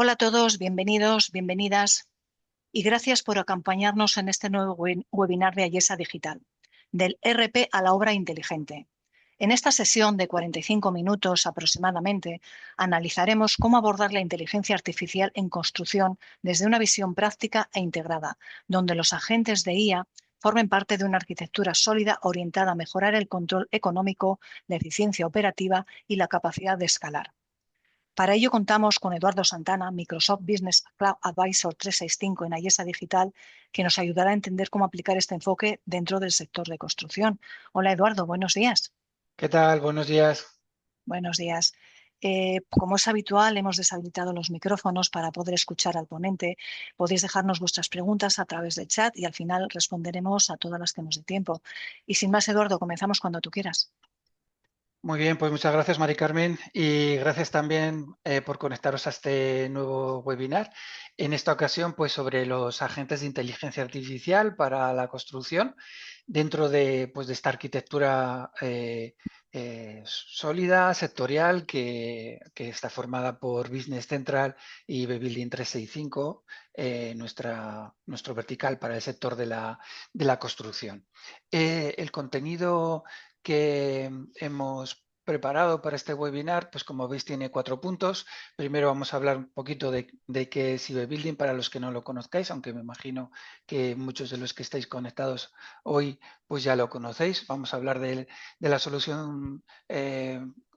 Hola a todos, bienvenidos, bienvenidas y gracias por acompañarnos en este nuevo webinar de Ayesa Digital, del RP a la obra inteligente. En esta sesión de 45 minutos aproximadamente, analizaremos cómo abordar la inteligencia artificial en construcción desde una visión práctica e integrada, donde los agentes de IA formen parte de una arquitectura sólida orientada a mejorar el control económico, la eficiencia operativa y la capacidad de escalar. Para ello contamos con Eduardo Santana, Microsoft Business Cloud Advisor 365 en Ayesa Digital, que nos ayudará a entender cómo aplicar este enfoque dentro del sector de construcción. Hola Eduardo, buenos días. ¿Qué tal? Buenos días. Buenos días. Como es habitual, hemos deshabilitado los micrófonos para poder escuchar al ponente. Podéis dejarnos vuestras preguntas a través del chat y al final responderemos a todas las que nos dé tiempo. Y sin más, Eduardo, comenzamos cuando tú quieras. Muy bien, pues muchas gracias, Mari Carmen, y gracias también por conectaros a este nuevo webinar. En esta ocasión, pues sobre los agentes de inteligencia artificial para la construcción dentro de, pues, de esta arquitectura sólida, sectorial, que está formada por Business Central y Building 365, nuestro vertical para el sector de la construcción. El contenido que hemos preparado para este webinar, pues como veis tiene 4 puntos. Primero vamos a hablar un poquito de qué es Building para los que no lo conozcáis, aunque me imagino que muchos de los que estáis conectados hoy pues ya lo conocéis. Vamos a hablar de la solución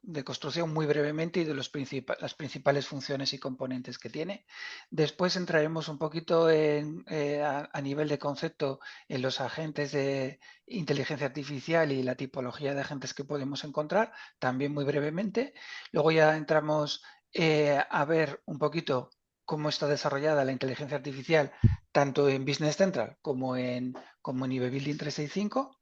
de construcción muy brevemente y de las principales funciones y componentes que tiene. Después entraremos un poquito a nivel de concepto en los agentes de inteligencia artificial y la tipología de agentes que podemos encontrar, también muy brevemente. Luego ya entramos a ver un poquito cómo está desarrollada la inteligencia artificial tanto en Business Central como en Building 365.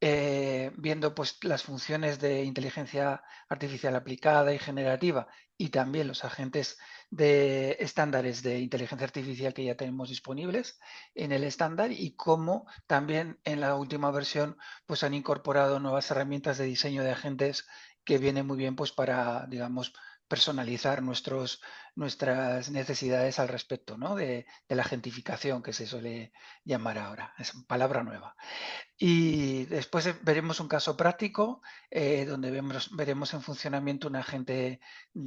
Viendo pues las funciones de inteligencia artificial aplicada y generativa y también los agentes de estándares de inteligencia artificial que ya tenemos disponibles en el estándar y cómo también en la última versión pues han incorporado nuevas herramientas de diseño de agentes que vienen muy bien pues para, digamos, personalizar nuestras necesidades al respecto, ¿no? de la agentificación que se suele llamar ahora. Es palabra nueva. Y después veremos un caso práctico donde veremos en funcionamiento un agente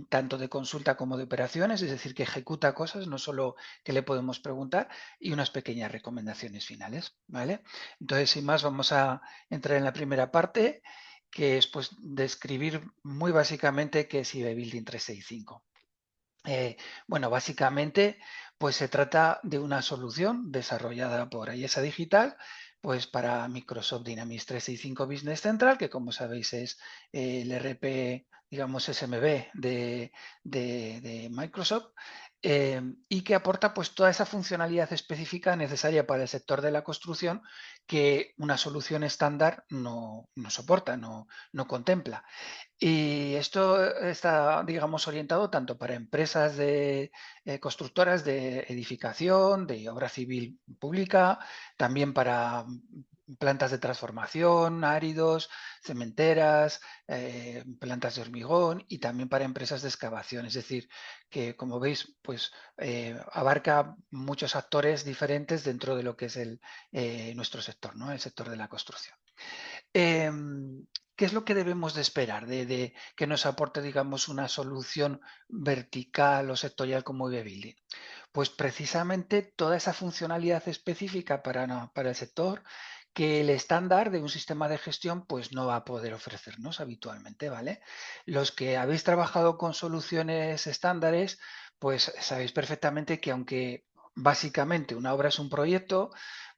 tanto de consulta como de operaciones, es decir, que ejecuta cosas, no solo que le podemos preguntar, y unas pequeñas recomendaciones finales, ¿vale? Entonces, sin más, vamos a entrar en la primera parte, que es pues describir muy básicamente qué es Building 365. Bueno, básicamente, pues se trata de una solución desarrollada por Ayesa Digital, pues para Microsoft Dynamics 365 Business Central, que como sabéis es el RP, digamos, SMB de Microsoft, y que aporta pues toda esa funcionalidad específica necesaria para el sector de la construcción que una solución estándar no soporta, no contempla. Y esto está, digamos, orientado tanto para empresas de constructoras de edificación, de obra civil pública, también para plantas de transformación, áridos, cementeras, plantas de hormigón y también para empresas de excavación. Es decir, que como veis, pues abarca muchos actores diferentes dentro de lo que es nuestro sector, ¿no? El sector de la construcción. ¿Qué es lo que debemos de esperar de que nos aporte, digamos, una solución vertical o sectorial como Building? Pues precisamente toda esa funcionalidad específica para el sector que el estándar de un sistema de gestión pues no va a poder ofrecernos habitualmente, ¿vale? Los que habéis trabajado con soluciones estándares, pues sabéis perfectamente que aunque básicamente una obra es un proyecto,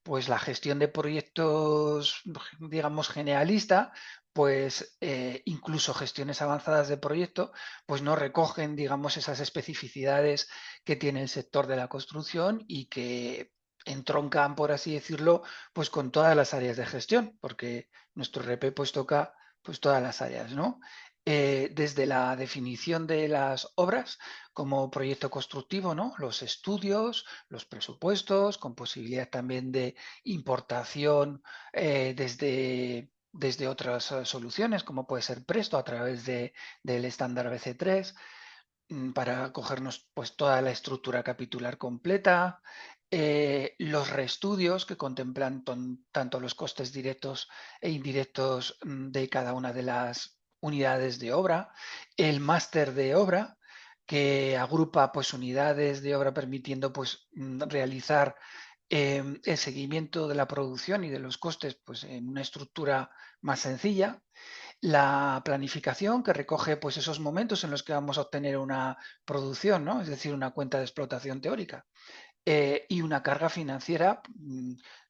pues la gestión de proyectos, digamos, generalista, pues incluso gestiones avanzadas de proyecto, pues no recogen, digamos, esas especificidades que tiene el sector de la construcción y que entroncan, por así decirlo, pues con todas las áreas de gestión, porque nuestro RP pues toca pues todas las áreas, ¿no? Desde la definición de las obras como proyecto constructivo, ¿no? Los estudios, los presupuestos, con posibilidad también de importación desde otras soluciones, como puede ser Presto a través del estándar BC3, para cogernos pues toda la estructura capitular completa, los reestudios que contemplan tanto los costes directos e indirectos de cada una de las unidades de obra, el máster de obra que agrupa pues unidades de obra permitiendo pues realizar el seguimiento de la producción y de los costes pues en una estructura más sencilla, la planificación que recoge pues esos momentos en los que vamos a obtener una producción, ¿no? Es decir, una cuenta de explotación teórica, y una carga financiera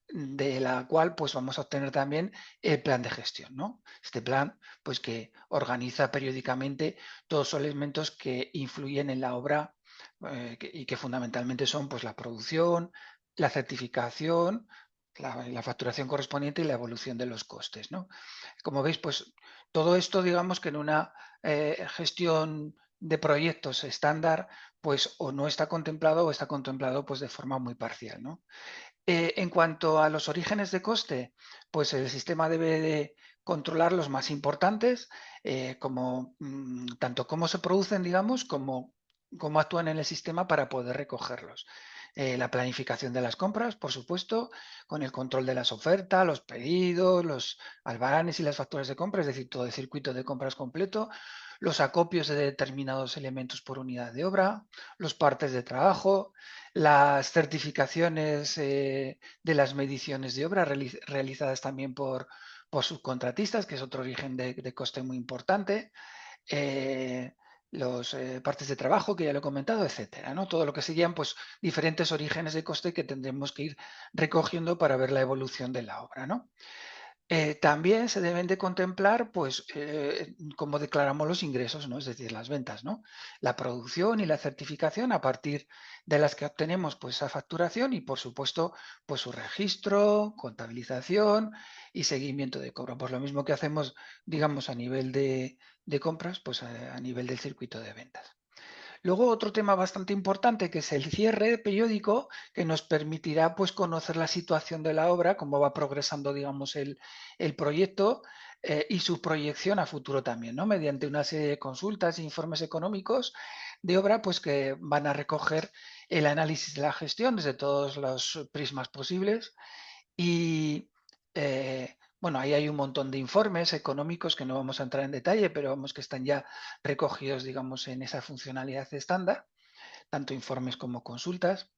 de la cual pues vamos a obtener también el plan de gestión, ¿no? Este plan pues que organiza periódicamente todos los elementos que influyen en la obra y que fundamentalmente son pues la producción, la certificación, la facturación correspondiente y la evolución de los costes, ¿no? Como veis, pues todo esto, digamos que en una gestión de proyectos estándar, pues o no está contemplado o está contemplado pues de forma muy parcial, ¿no? En cuanto a los orígenes de coste, pues el sistema debe de controlar los más importantes, como tanto cómo se producen, digamos, como cómo actúan en el sistema para poder recogerlos. La planificación de las compras, por supuesto, con el control de las ofertas, los pedidos, los albaranes y las facturas de compra, es decir, todo el circuito de compras completo, los acopios de determinados elementos por unidad de obra, los partes de trabajo, las certificaciones de las mediciones de obra realizadas también por subcontratistas, que es otro origen de coste muy importante, los partes de trabajo, que ya lo he comentado, etcétera, ¿no? Todo lo que serían pues, diferentes orígenes de coste que tendremos que ir recogiendo para ver la evolución de la obra, ¿no? También se deben de contemplar, pues, cómo declaramos los ingresos, ¿no? Es decir, las ventas, ¿no? La producción y la certificación a partir de las que obtenemos, pues, esa facturación y, por supuesto, pues, su registro, contabilización y seguimiento de cobro. Pues lo mismo que hacemos, digamos, a nivel de compras, pues, a nivel del circuito de ventas. Luego otro tema bastante importante que es el cierre periódico que nos permitirá pues conocer la situación de la obra, cómo va progresando digamos el proyecto y su proyección a futuro también, ¿no? Mediante una serie de consultas e informes económicos de obra pues que van a recoger el análisis de la gestión desde todos los prismas posibles y bueno, ahí hay un montón de informes económicos que no vamos a entrar en detalle, pero vamos que están ya recogidos, digamos, en esa funcionalidad estándar, tanto informes como consultas.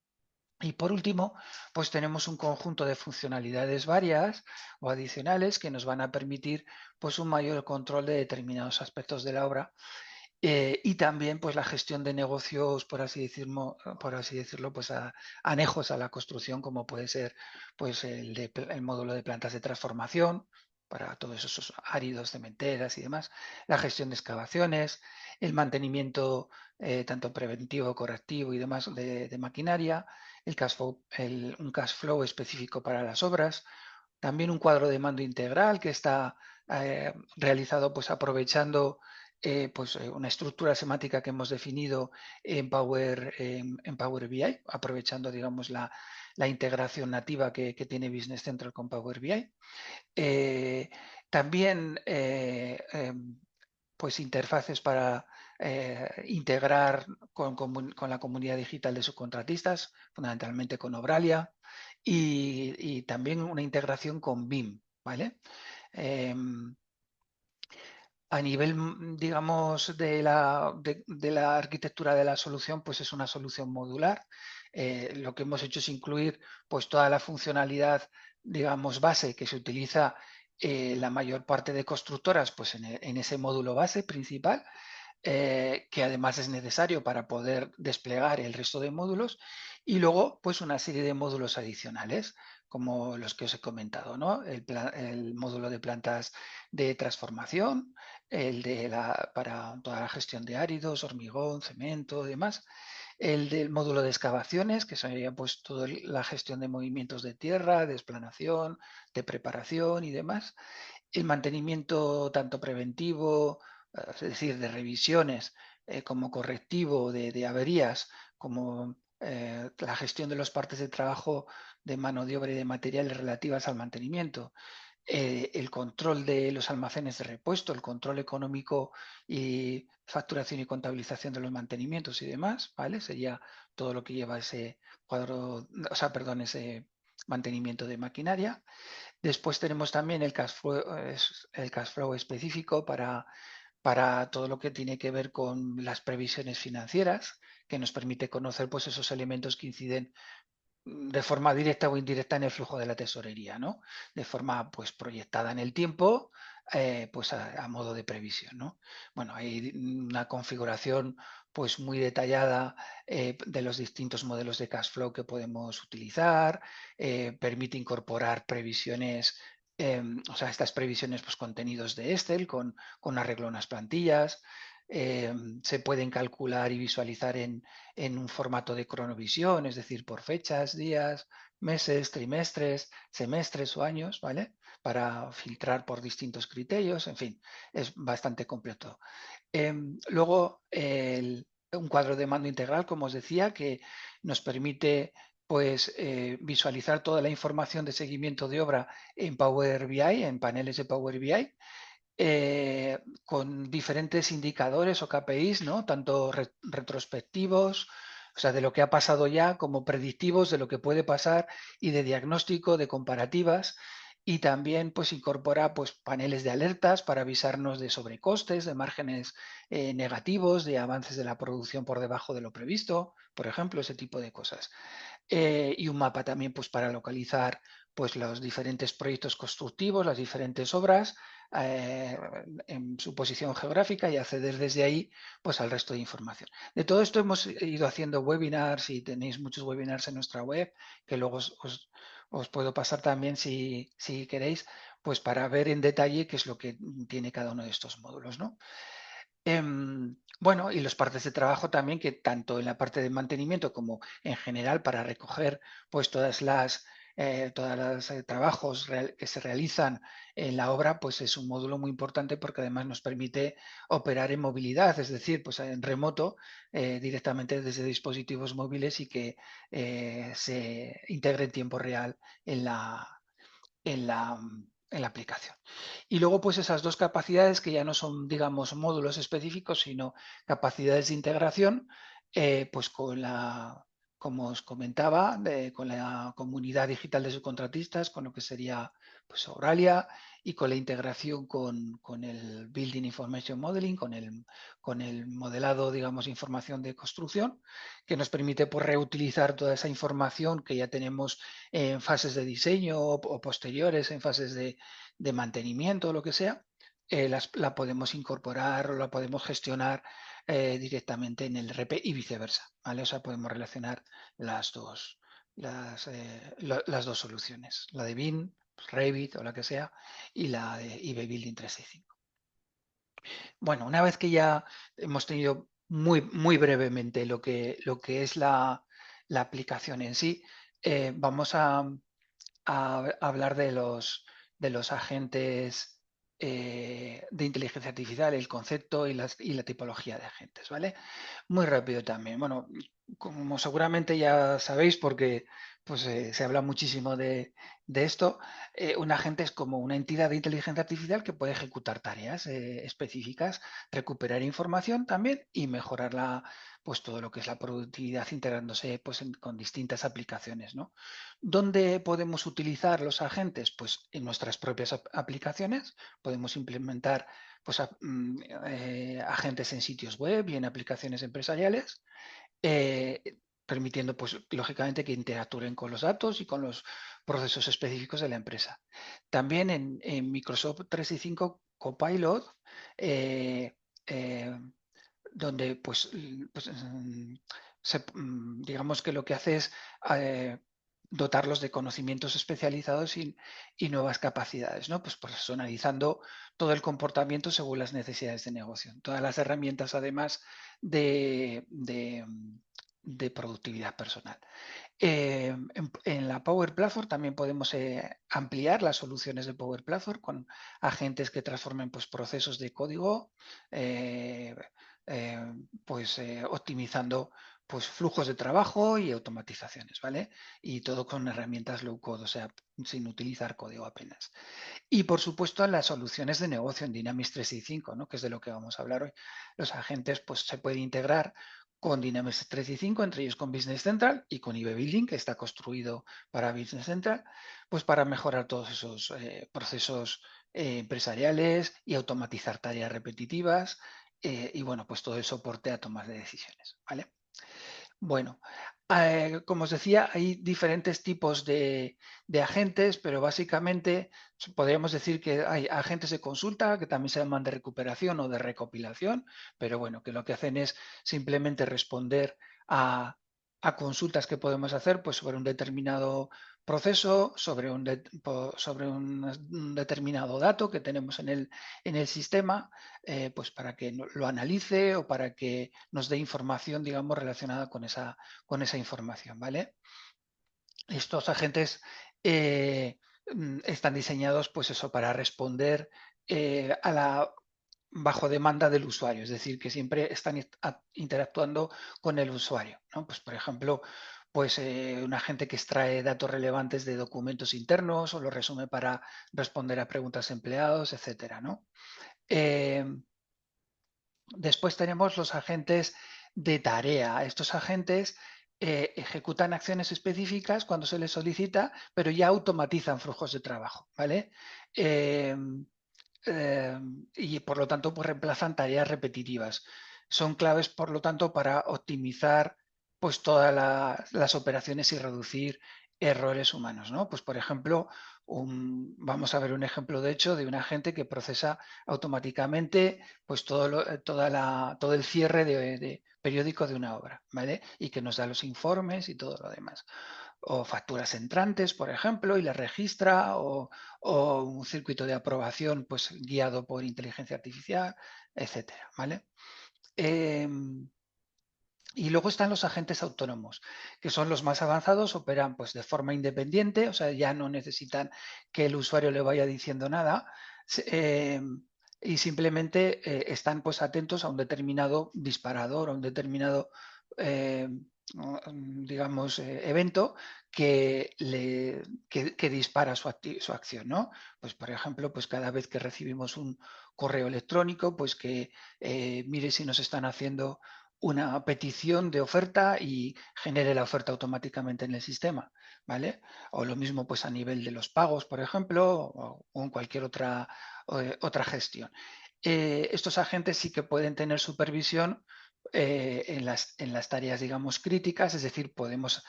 Y por último, pues tenemos un conjunto de funcionalidades varias o adicionales que nos van a permitir pues un mayor control de determinados aspectos de la obra y también pues la gestión de negocios, por así decirlo, pues anejos a la construcción, como puede ser pues el módulo de plantas de transformación para todos esos áridos, cementeras y demás, la gestión de excavaciones, el mantenimiento tanto preventivo, correctivo y demás de maquinaria, un cash flow específico para las obras, también un cuadro de mando integral que está realizado pues aprovechando una estructura semántica que hemos definido en Power BI, aprovechando digamos la integración nativa que tiene Business Central con Power BI. También pues interfaces para integrar con la comunidad digital de subcontratistas, fundamentalmente con Obralia, y también una integración con BIM, ¿vale? A nivel, digamos, de la arquitectura de la solución, pues es una solución modular. Lo que hemos hecho es incluir pues toda la funcionalidad, digamos, base que se utiliza la mayor parte de constructoras pues en ese módulo base principal, que además es necesario para poder desplegar el resto de módulos, y luego pues una serie de módulos adicionales, como los que os he comentado, ¿no? El módulo de plantas de transformación, para toda la gestión de áridos, hormigón, cemento, demás, el del módulo de excavaciones, que sería pues toda la gestión de movimientos de tierra, de explanación, de preparación y demás, el mantenimiento tanto preventivo, es decir, de revisiones, como correctivo de averías, como la gestión de los partes de trabajo de mano de obra y de materiales relativas al mantenimiento, el control de los almacenes de repuesto, el control económico y facturación y contabilización de los mantenimientos y demás, ¿vale? Sería todo lo que lleva ese cuadro, o sea, perdón, ese mantenimiento de maquinaria. Después tenemos también el cash flow específico para todo lo que tiene que ver con las previsiones financieras, que nos permite conocer pues, esos elementos que inciden de forma directa o indirecta en el flujo de la tesorería, ¿no? De forma pues proyectada en el tiempo, pues a modo de previsión, ¿no? Bueno, hay una configuración pues muy detallada de los distintos modelos de cash flow que podemos utilizar, permite incorporar previsiones, o sea, estas previsiones pues contenidos de Excel con arreglo a unas plantillas, se pueden calcular y visualizar en un formato de cronovisión, es decir, por fechas, días, meses, trimestres, semestres o años, ¿vale? Para filtrar por distintos criterios, en fin, es bastante completo. Luego, un cuadro de mando integral, como os decía, que nos permite pues visualizar toda la información de seguimiento de obra en Power BI, en paneles de Power BI, con diferentes indicadores o KPIs, ¿no? Tanto retrospectivos, o sea, de lo que ha pasado ya, como predictivos de lo que puede pasar y de diagnóstico, de comparativas. Y también pues incorpora pues, paneles de alertas para avisarnos de sobrecostes, de márgenes negativos, de avances de la producción por debajo de lo previsto, por ejemplo, ese tipo de cosas. Y un mapa también pues, para localizar pues, los diferentes proyectos constructivos, las diferentes obras eh, en su posición geográfica y acceder desde ahí pues, al resto de información. De todo esto hemos ido haciendo webinars y tenéis muchos webinars en nuestra web que luego os puedo pasar también si queréis, pues para ver en detalle qué es lo que tiene cada uno de estos módulos, ¿no? Bueno, y los partes de trabajo también, que tanto en la parte de mantenimiento como en general para recoger pues todos los trabajos que se realizan en la obra, pues es un módulo muy importante porque además nos permite operar en movilidad, es decir, pues en remoto, directamente desde dispositivos móviles y que se integre en tiempo real en en la, en la aplicación. Y luego, pues esas dos capacidades que ya no son, digamos, módulos específicos, sino capacidades de integración, pues como os comentaba, con la comunidad digital de subcontratistas, con lo que sería pues Auralia y con la integración con el Building Information Modeling, con el modelado, digamos, información de construcción, que nos permite pues, reutilizar toda esa información que ya tenemos en fases de diseño o posteriores, en fases de mantenimiento o lo que sea, la podemos incorporar o la podemos gestionar directamente en el RP y viceversa, ¿vale? O sea, podemos relacionar las dos soluciones, la de BIM, Revit o la que sea, y la de eBay Building 365. Bueno, una vez que ya hemos tenido muy brevemente lo que es la aplicación en sí, vamos a hablar de los agentes de inteligencia artificial, el concepto y la tipología de agentes, ¿vale? Muy rápido también. Bueno, como seguramente ya sabéis, porque pues, se habla muchísimo de esto, un agente es como una entidad de inteligencia artificial que puede ejecutar tareas específicas, recuperar información también y mejorarla, pues todo lo que es la productividad integrándose pues, con distintas aplicaciones, ¿no? ¿Dónde podemos utilizar los agentes? Pues en nuestras propias aplicaciones. Podemos implementar pues, agentes en sitios web y en aplicaciones empresariales, eh, permitiendo, pues, lógicamente, que interactúen con los datos y con los procesos específicos de la empresa. También en Microsoft 365 Copilot, eh, eh, donde digamos que lo que hace es dotarlos de conocimientos especializados y nuevas capacidades, ¿no? Pues personalizando todo el comportamiento según las necesidades de negocio. Todas las herramientas, además de productividad personal. En la Power Platform también podemos ampliar las soluciones de Power Platform con agentes que transformen pues, procesos de código, optimizando pues flujos de trabajo y automatizaciones, ¿vale? Y todo con herramientas low code, o sea, sin utilizar código apenas. Y por supuesto las soluciones de negocio en Dynamics 365, ¿no? Que es de lo que vamos a hablar hoy. Los agentes pues se pueden integrar con Dynamics 365, entre ellos con Business Central y con IB Building, que está construido para Business Central, pues para mejorar todos esos procesos empresariales y automatizar tareas repetitivas y bueno, pues todo el soporte a tomas de decisiones, ¿vale? Bueno, como os decía, hay diferentes tipos de agentes, pero básicamente podríamos decir que hay agentes de consulta que también se llaman de recuperación o de recopilación, pero bueno, que lo que hacen es simplemente responder a consultas que podemos hacer pues, sobre un determinado proceso, sobre un determinado dato que tenemos en el sistema, pues para que lo analice o para que nos dé información, digamos, relacionada con esa información, ¿vale? Estos agentes están diseñados, pues eso, para responder a la bajo demanda del usuario, es decir, que siempre están interactuando con el usuario, ¿no? Pues, por ejemplo, pues un agente que extrae datos relevantes de documentos internos o los resume para responder a preguntas de empleados, etcétera, ¿no? Después tenemos los agentes de tarea. Estos agentes ejecutan acciones específicas cuando se les solicita, pero ya automatizan flujos de trabajo, ¿vale? Eh, y por lo tanto, pues reemplazan tareas repetitivas. Son claves, por lo tanto, para optimizar pues todas las operaciones y reducir errores humanos, ¿no? Pues por ejemplo, vamos a ver un ejemplo de hecho de un agente que procesa automáticamente pues todo el cierre de periódico de una obra, ¿vale? Y que nos da los informes y todo lo demás. O facturas entrantes, por ejemplo, y las registra, o un circuito de aprobación pues guiado por inteligencia artificial, etcétera, ¿vale? Y luego están los agentes autónomos, que son los más avanzados, operan pues de forma independiente, o sea, ya no necesitan que el usuario le vaya diciendo nada, eh, y simplemente están pues atentos a un determinado disparador, a un determinado, eh, digamos, evento que dispara su acción, ¿no? Pues por ejemplo, pues cada vez que recibimos un correo electrónico, pues que mire si nos están haciendo una petición de oferta y genere la oferta automáticamente en el sistema, ¿vale? O lo mismo pues a nivel de los pagos, por ejemplo, o en cualquier otra gestión. Estos agentes sí que pueden tener supervisión en las tareas, digamos, críticas, es decir, podemos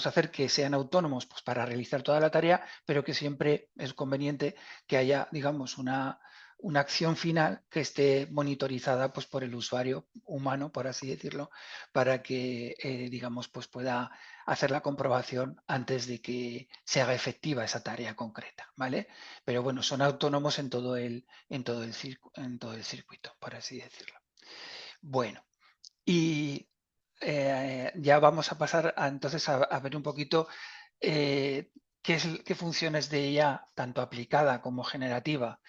hacer que sean autónomos pues, para realizar toda la tarea, pero que siempre es conveniente que haya, digamos, una acción final que esté monitorizada pues, por el usuario humano, por así decirlo, para que, digamos, pues pueda hacer la comprobación antes de que se haga efectiva esa tarea concreta, ¿vale? Pero bueno, son autónomos en todo el circuito, por así decirlo. Bueno, y ya vamos a pasar entonces a ver un poquito qué funciones de IA, tanto aplicada como generativa,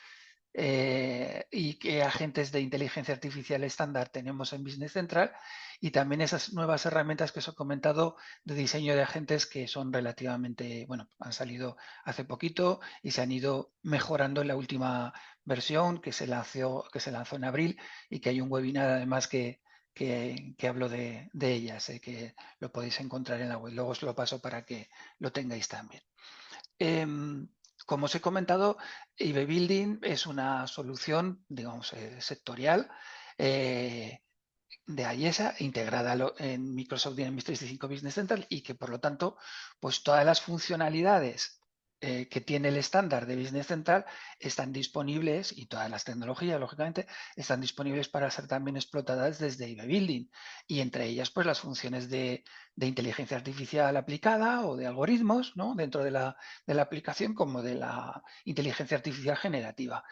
y qué agentes de inteligencia artificial estándar tenemos en Business Central y también esas nuevas herramientas que os he comentado de diseño de agentes que son relativamente, bueno, han salido hace poquito y se han ido mejorando en la última versión que se lanzó en abril y que hay un webinar además que hablo de ellas, que lo podéis encontrar en la web. Luego os lo paso para que lo tengáis también. Como os he comentado, IB Building es una solución, digamos, sectorial de IESA integrada en Microsoft Dynamics 365 Business Central y que, por lo tanto, pues todas las funcionalidades que tiene el estándar de Business Central están disponibles y todas las tecnologías, lógicamente, están disponibles para ser también explotadas desde IB Building y entre ellas, pues las funciones de inteligencia artificial aplicada o de algoritmos, ¿no? Dentro de la aplicación como de la inteligencia artificial generativa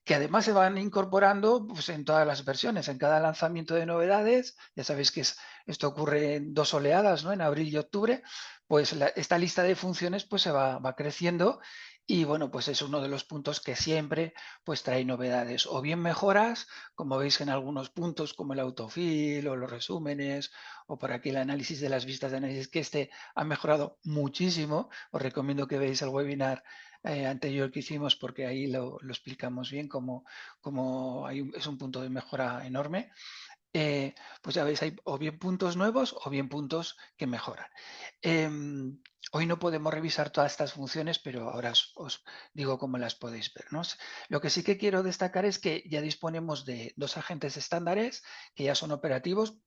que además se van incorporando pues, en todas las versiones, en cada lanzamiento de novedades. Ya sabéis que esto ocurre en dos oleadas, ¿no? En abril y octubre, pues esta lista de funciones pues, se va creciendo Y bueno, pues es uno de los puntos que siempre pues trae novedades o bien mejoras, como veis en algunos puntos como el autofill o los resúmenes o por aquí el análisis de las vistas de análisis, que este ha mejorado muchísimo. Os recomiendo que veáis el webinar anterior que hicimos porque ahí lo explicamos bien como es un punto de mejora enorme. Pues ya veis, hay o bien puntos nuevos o bien puntos que mejoran. Hoy no podemos revisar todas estas funciones, pero ahora os digo cómo las podéis ver, ¿no? Lo que sí que quiero destacar es que ya disponemos de dos agentes estándares que ya son operativos.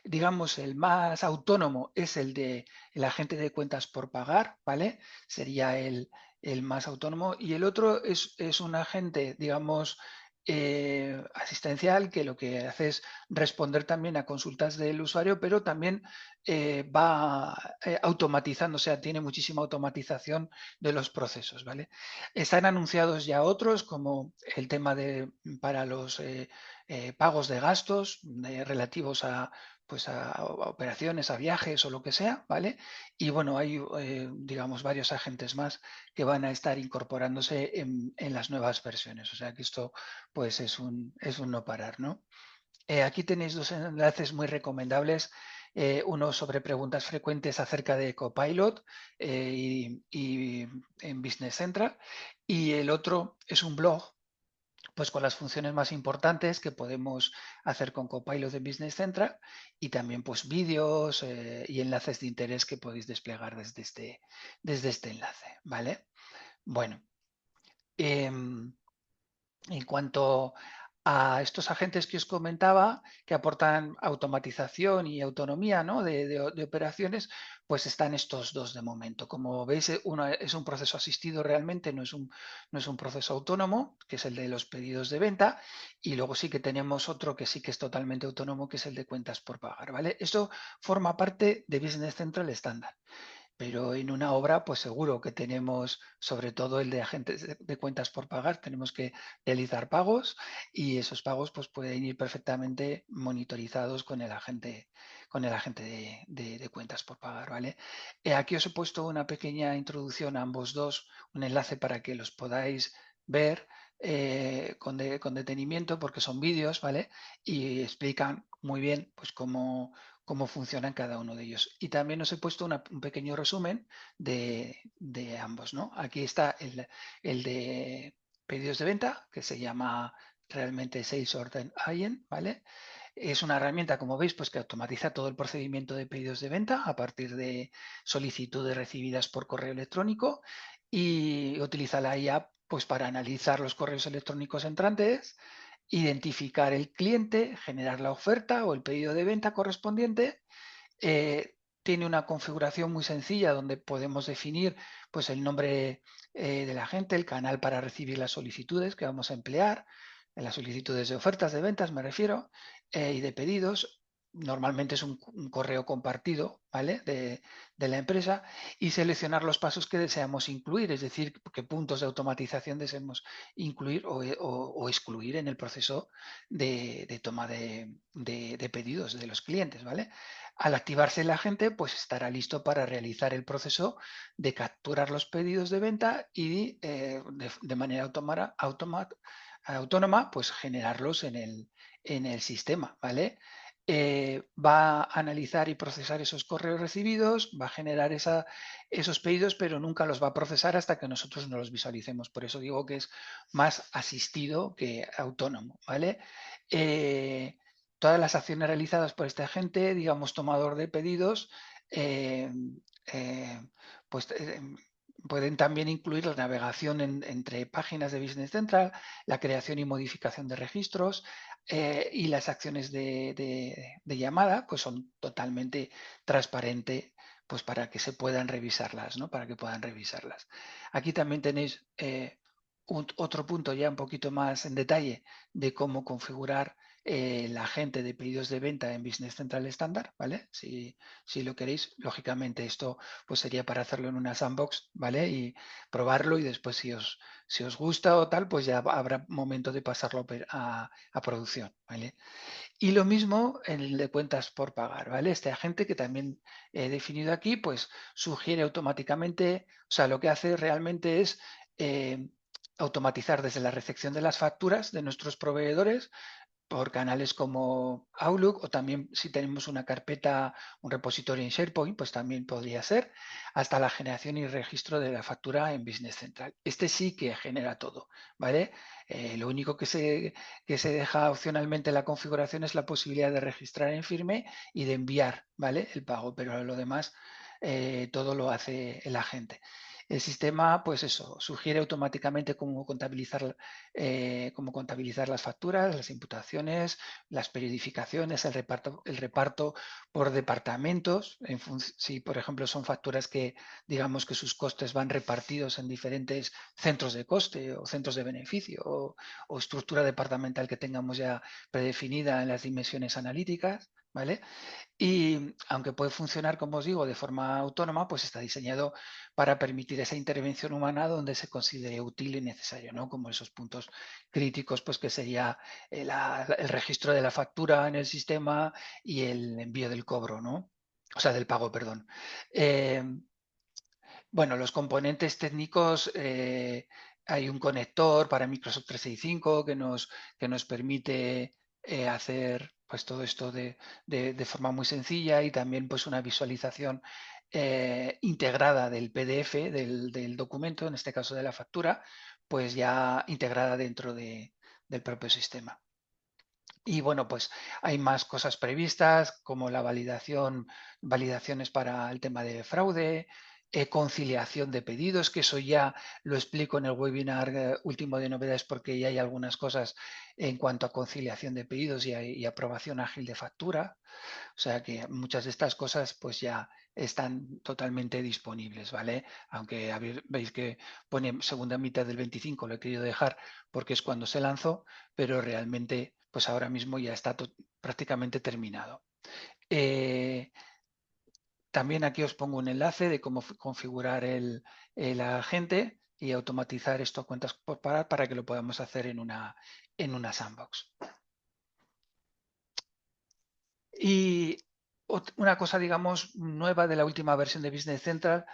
Digamos, el más autónomo es el agente de cuentas por pagar, ¿vale? Sería el más autónomo. Y el otro es un agente, digamos, asistencial, que lo que hace es responder también a consultas del usuario, pero también va automatizando, o sea, tiene muchísima automatización de los procesos, ¿vale? Están anunciados ya otros, como el tema para los pagos de gastos relativos pues a operaciones, a viajes o lo que sea, ¿vale? Y bueno, hay, digamos, varios agentes más que van a estar incorporándose en las nuevas versiones. O sea que esto pues es un no parar, ¿no? Aquí tenéis dos enlaces muy recomendables, uno sobre preguntas frecuentes acerca de Copilot y en Business Central, y el otro es un blog pues con las funciones más importantes que podemos hacer con Copilot de Business Central y también pues vídeos y enlaces de interés que podéis desplegar desde este enlace, ¿vale? Bueno, em, en cuanto a estos agentes que os comentaba, que aportan automatización y autonomía, ¿no? de operaciones, pues están estos dos de momento. Como veis, uno es un proceso asistido realmente, no es un proceso autónomo, que es el de los pedidos de venta, y luego sí que tenemos otro que sí que es totalmente autónomo, que es el de cuentas por pagar, ¿vale? Esto forma parte de Business Central estándar. Pero en una obra, pues seguro que tenemos, sobre todo el de agentes de cuentas por pagar, tenemos que realizar pagos y esos pagos pues pueden ir perfectamente monitorizados con el agente de cuentas por pagar, ¿vale? Aquí os he puesto una pequeña introducción a ambos dos, un enlace para que los podáis ver con detenimiento porque son vídeos, ¿vale? Y explican muy bien pues cómo funcionan cada uno de ellos. Y también os he puesto un pequeño resumen de ambos, ¿no? Aquí está el de pedidos de venta, que se llama realmente Sales Order Agent, ¿vale? Es una herramienta, como veis, pues que automatiza todo el procedimiento de pedidos de venta a partir de solicitudes recibidas por correo electrónico y utiliza la IA pues para analizar los correos electrónicos entrantes, identificar el cliente, generar la oferta o el pedido de venta correspondiente. Tiene una configuración muy sencilla donde podemos definir pues, el nombre del agente, el canal para recibir las solicitudes que vamos a emplear, en las solicitudes de ofertas de ventas me refiero, y de pedidos. Normalmente es un correo compartido, ¿vale? De la empresa y seleccionar los pasos que deseamos incluir, es decir, qué puntos de automatización deseamos incluir o excluir en el proceso de toma de pedidos de los clientes, ¿vale? Al activarse el agente, pues estará listo para realizar el proceso de capturar los pedidos de venta y de manera autónoma, pues generarlos en el sistema, ¿vale? Va a analizar y procesar esos correos recibidos, va a generar esos pedidos, pero nunca los va a procesar hasta que nosotros no los visualicemos. Por eso digo que es más asistido que autónomo, ¿vale? Todas las acciones realizadas por este agente, digamos, tomador de pedidos, eh, eh, pues pueden también incluir la navegación entre páginas de Business Central, la creación y modificación de registros y las acciones de llamada, pues son totalmente transparentes pues para que se puedan revisarlas, ¿no? Para que puedan revisarlas. Aquí también tenéis otro punto ya un poquito más en detalle de cómo configurar el agente de pedidos de venta en Business Central estándar, ¿vale? Si lo queréis, lógicamente esto pues sería para hacerlo en una sandbox, ¿vale? Y probarlo y después si os gusta o tal, pues ya habrá momento de pasarlo a producción, ¿vale? Y lo mismo en el de cuentas por pagar, ¿vale? Este agente que también he definido aquí, pues sugiere automáticamente, o sea, lo que hace realmente es eh, automatizar desde la recepción de las facturas de nuestros proveedores por canales como Outlook o también si tenemos una carpeta, un repositorio en SharePoint, pues también podría ser, hasta la generación y registro de la factura en Business Central. Este sí que genera todo, ¿vale? Lo único que se deja opcionalmente en la configuración es la posibilidad de registrar en firme y de enviar, ¿vale? El pago, pero lo demás todo lo hace el agente. El sistema, pues eso, sugiere automáticamente cómo contabilizar las facturas, las imputaciones, las periodificaciones, el reparto por departamentos. Si, por ejemplo, son facturas que digamos que sus costes van repartidos en diferentes centros de coste o centros de beneficio o estructura departamental que tengamos ya predefinida en las dimensiones analíticas, ¿vale? Y aunque puede funcionar, como os digo, de forma autónoma, pues está diseñado para permitir esa intervención humana donde se considere útil y necesario, ¿no? Como esos puntos críticos, pues que sería el registro de la factura en el sistema y el envío del cobro, ¿no? O sea, del pago, perdón. Eh, bueno, los componentes técnicos, hay un conector para Microsoft 365 que nos permite hacer pues todo esto de forma muy sencilla y también pues una visualización integrada del PDF, del documento, en este caso de la factura, pues ya integrada dentro del propio sistema. Y bueno, pues hay más cosas previstas como la validaciones para el tema de fraude, conciliación de pedidos, que eso ya lo explico en el webinar último de novedades porque ya hay algunas cosas en cuanto a conciliación de pedidos y aprobación ágil de factura. O sea que muchas de estas cosas pues ya están totalmente disponibles, ¿vale? Aunque veis que pone segunda mitad del 25, lo he querido dejar porque es cuando se lanzó, pero realmente pues ahora mismo ya está prácticamente terminado. También aquí os pongo un enlace de cómo configurar el agente y automatizar esto a cuentas por pagar para que lo podamos hacer en una sandbox. Y una cosa, digamos, nueva de la última versión de Business Central,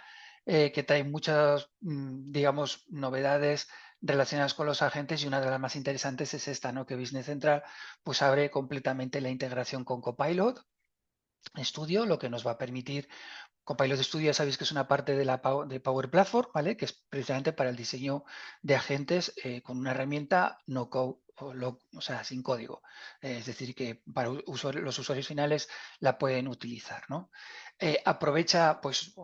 que trae muchas, digamos, novedades relacionadas con los agentes y una de las más interesantes es esta, ¿no? Que Business Central pues abre completamente la integración con Copilot Studio, lo que nos va a permitir Copilot Studio, ya sabéis que es una parte de Power Platform, ¿vale? Que es precisamente para el diseño de agentes con una herramienta no code, o sea, sin código. Es decir, que para los usuarios finales la pueden utilizar, ¿no? Aprovecha pues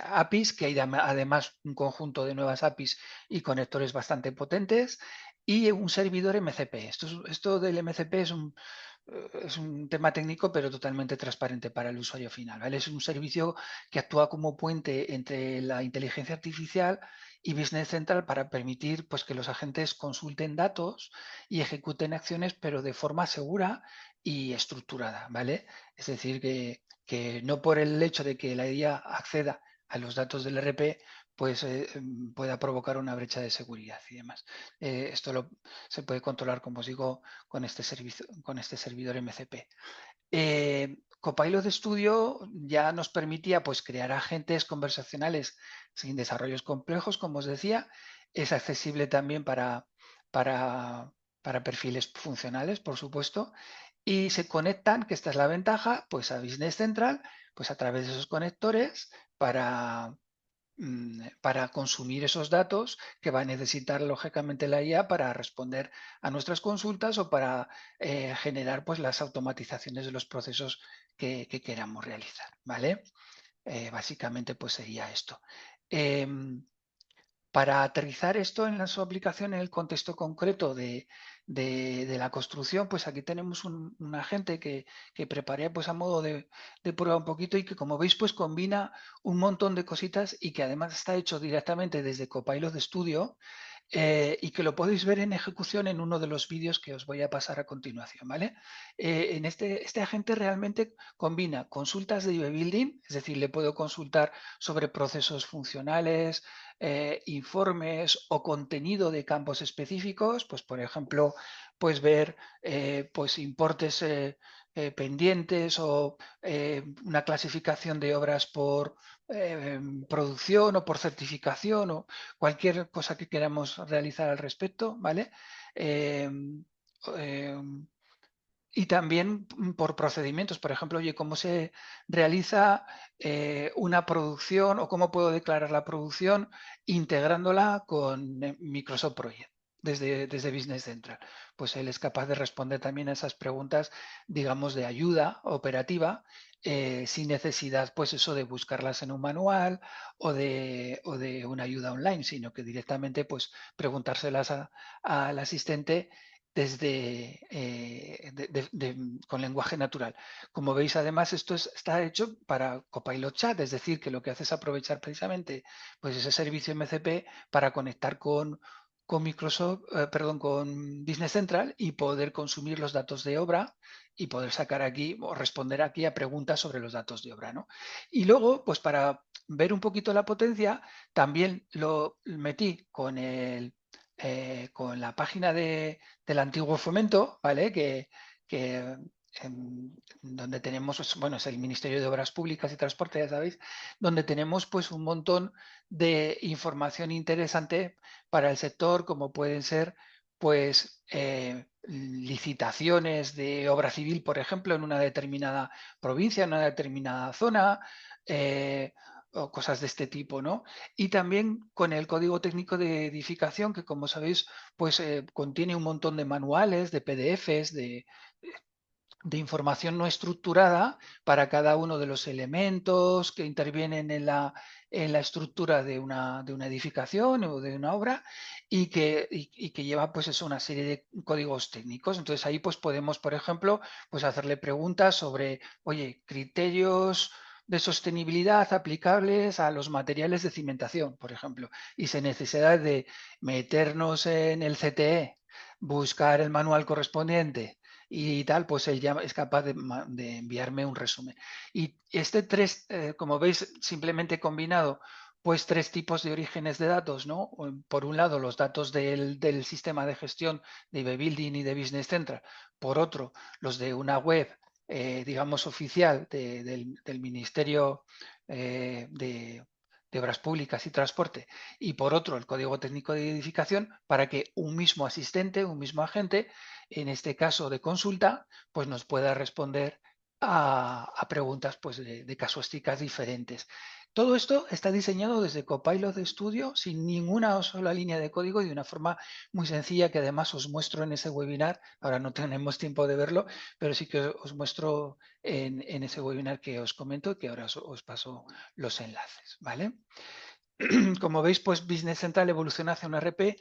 APIs, que hay además un conjunto de nuevas APIs y conectores bastante potentes y un servidor MCP. Esto del MCP es un tema técnico, pero totalmente transparente para el usuario final, ¿vale? Es un servicio que actúa como puente entre la inteligencia artificial y Business Central para permitir pues, que los agentes consulten datos y ejecuten acciones, pero de forma segura y estructurada, ¿vale? Es decir, que no por el hecho de que la IA acceda a los datos del RP, pues pueda provocar una brecha de seguridad y demás. Se puede controlar, como os digo, con este servicio, con este servidor MCP. Copilot Studio ya nos permitía pues, crear agentes conversacionales sin desarrollos complejos, como os decía. Es accesible también para perfiles funcionales, por supuesto. Y se conectan, que esta es la ventaja, pues a Business Central, pues a través de esos conectores para consumir esos datos que va a necesitar lógicamente la IA para responder a nuestras consultas o para generar pues las automatizaciones de los procesos que queramos realizar, ¿vale? Básicamente pues sería esto. Para aterrizar esto en su aplicación en el contexto concreto de la construcción, pues aquí tenemos un agente que preparé pues a modo de prueba un poquito y que como veis pues combina un montón de cositas y que además está hecho directamente desde Copilot Studio y que lo podéis ver en ejecución en uno de los vídeos que os voy a pasar a continuación, ¿vale? En este agente realmente combina consultas de IB Building, es decir, le puedo consultar sobre procesos funcionales, informes o contenido de campos específicos, pues por ejemplo, pues ver pues importes pendientes o una clasificación de obras por producción o por certificación o cualquier cosa que queramos realizar al respecto, ¿vale? Eh, eh, y también por procedimientos, por ejemplo, oye, cómo se realiza una producción o cómo puedo declarar la producción integrándola con Microsoft Project desde Business Central. Pues él es capaz de responder también a esas preguntas, digamos, de ayuda operativa, sin necesidad, pues eso de buscarlas en un manual o de una ayuda online, sino que directamente, pues, preguntárselas al asistente desde con lenguaje natural. Como veis, además, esto está hecho para Copilot Chat, es decir, que lo que hace es aprovechar precisamente pues, ese servicio MCP para conectar con Microsoft, perdón, con Business Central y poder consumir los datos de obra y poder sacar aquí o responder aquí a preguntas sobre los datos de obra, ¿no? Y luego, pues para ver un poquito la potencia, también lo metí con la página del antiguo Fomento, ¿vale? Que donde tenemos, bueno, es el Ministerio de Obras Públicas y Transporte, ya sabéis, donde tenemos pues un montón de información interesante para el sector, como pueden ser pues licitaciones de obra civil, por ejemplo, en una determinada provincia, en una determinada zona, o cosas de este tipo, ¿no? Y también con el Código Técnico de Edificación, que como sabéis, pues contiene un montón de manuales, de PDFs, de información no estructurada para cada uno de los elementos que intervienen en la estructura de una edificación o de una obra y que lleva pues eso, una serie de códigos técnicos. Entonces ahí pues podemos, por ejemplo, pues hacerle preguntas sobre, oye, criterios de sostenibilidad aplicables a los materiales de cimentación, por ejemplo, y sin necesidad de meternos en el CTE, buscar el manual correspondiente y tal, pues él ya es capaz de enviarme un resumen. Y este tres, como veis, simplemente he combinado pues tres tipos de orígenes de datos, ¿no? Por un lado, los datos del sistema de gestión de IB Building y de Business Central. Por otro, los de una web, digamos, oficial del Ministerio de Obras Públicas y Transporte. Y por otro, el Código Técnico de Edificación, para que un mismo asistente, un mismo agente, en este caso de consulta, pues nos pueda responder a preguntas pues, de casuísticas diferentes. Todo esto está diseñado desde Copilot Studio sin ninguna sola línea de código y de una forma muy sencilla que además os muestro en ese webinar. Ahora no tenemos tiempo de verlo, pero sí que os muestro en ese webinar que os comento, que ahora os paso los enlaces, ¿vale? Como veis, pues Business Central evoluciona hacia un RP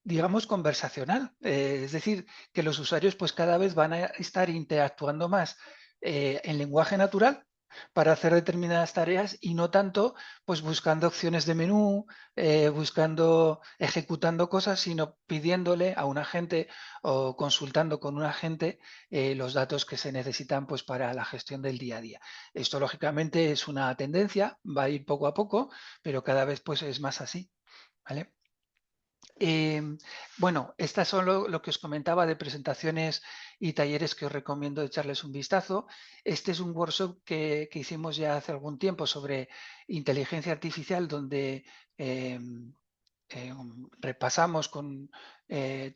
digamos, conversacional. Es decir, que los usuarios pues cada vez van a estar interactuando más en lenguaje natural para hacer determinadas tareas y no tanto pues buscando opciones de menú, buscando, ejecutando cosas, sino pidiéndole a un agente o consultando con un agente los datos que se necesitan pues para la gestión del día a día. Esto lógicamente es una tendencia, va a ir poco a poco, pero cada vez pues es más así, ¿vale? Bueno, estas son lo que os comentaba de presentaciones y talleres que os recomiendo echarles un vistazo. Este es un workshop que hicimos ya hace algún tiempo sobre inteligencia artificial, donde repasamos con